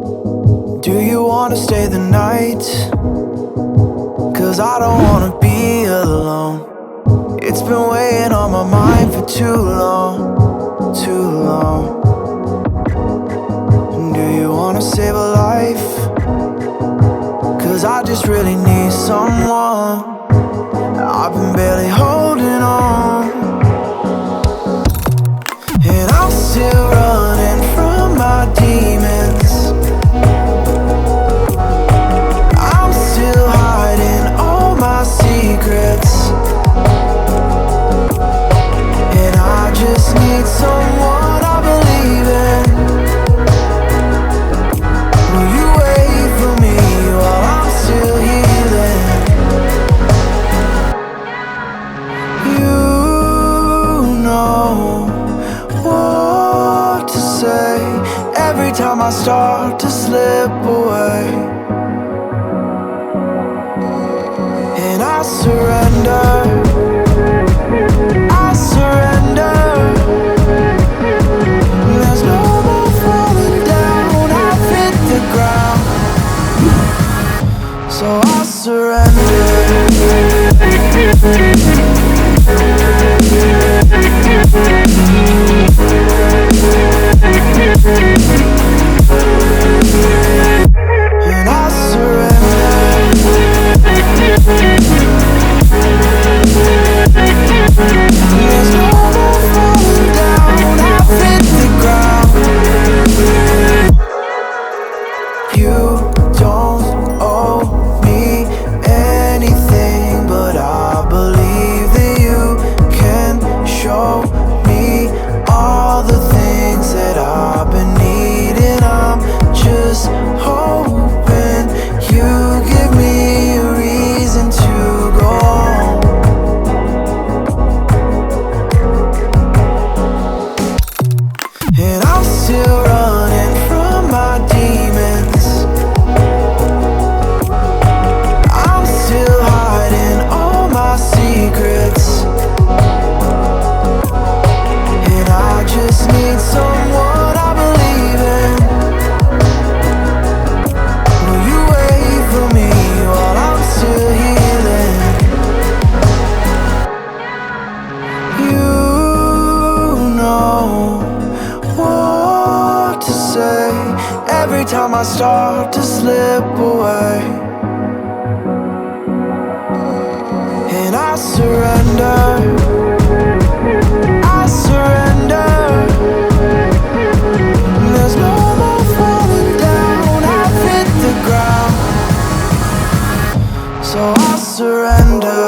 Do you wanna stay the night? 'Cause I don't wanna be alone. It's been weighing on my mind for too long, too long. Do you wanna save a life? 'Cause I just really need someone. I've been barely holding on, and I'm still running from my demons. I'm still hiding all my secrets, and I just need someone I believe in. Will you wait for me while I'm still healing? You know what to say every time I start to slip away, and I surrender, I surrender. There's no more falling down, I've hit the ground, so I surrender. And I surrender. There's no more falling down, I've hit the ground. You don't owe me anything, but I believe that you can show me all the things that I've been needing. I'm just hoping you give me a reason to go on. And I'm still running from my demons. I'm still hiding all my secrets, and I just need someone I believe in. Will you wait for me while I'm still healing? You know what to say every time I start to slip away, and I surrender, I surrender. There's no more falling down, I've hit the ground, so I surrender.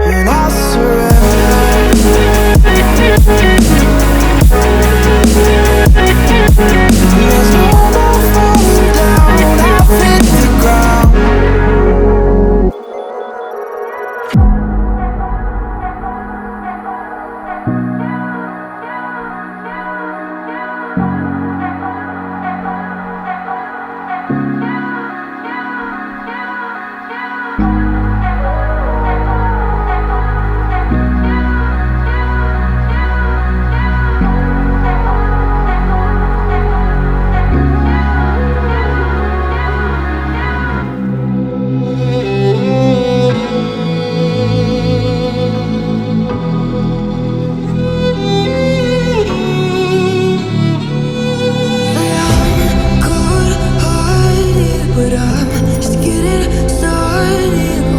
And I surrender. There's no more falling down, I've hit the ground. But I'm just getting started.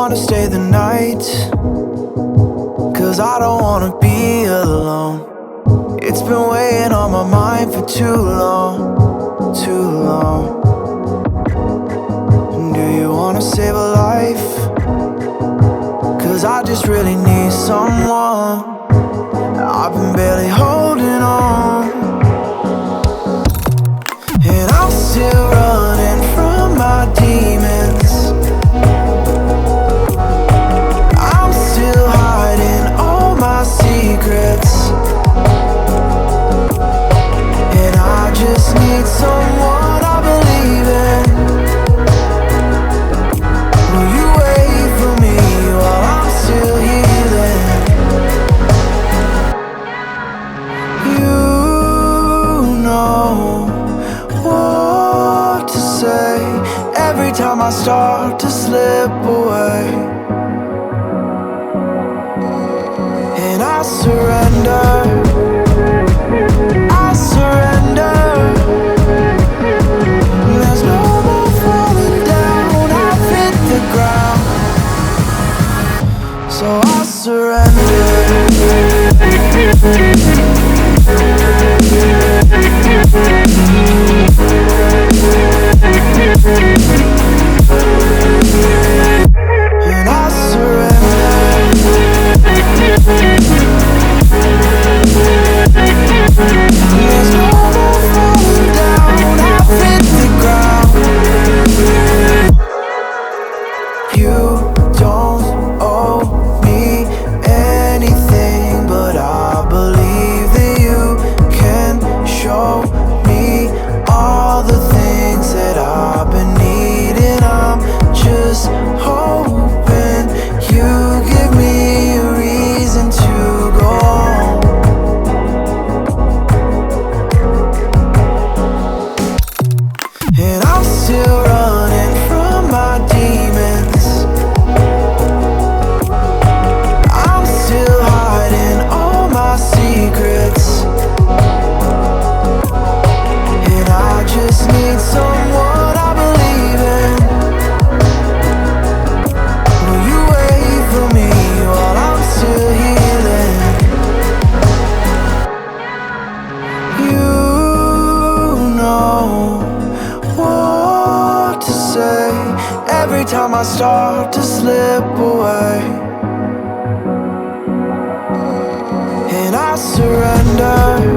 wanna stay the night? 'Cause I don't wanna be alone. It's been weighing on my mind for too long, too long. Do you wanna save a life? 'Cause I just really need someone. I've been barely holding on, and I'm still running from my demons. I'm still hiding all my secrets, and I just need someone I believe in. Will you wait for me while I'm still healing? You know what to say every time I start to slip away, and I surrender, I surrender. There's no more falling down, I've hit the ground, so I surrender. And I surrender. There's no more falling down, I've hit the ground. You don't owe me anything, but I believe that you can show me all the things that I've been needing. I'm just hoping you give me a reason to go on. And I'm still running from my demons. I'm still hiding all my secrets, and I just need someone I believe in. Will you wait for me while I'm still healing? You know what to say every time I start to slip away, and I surrender.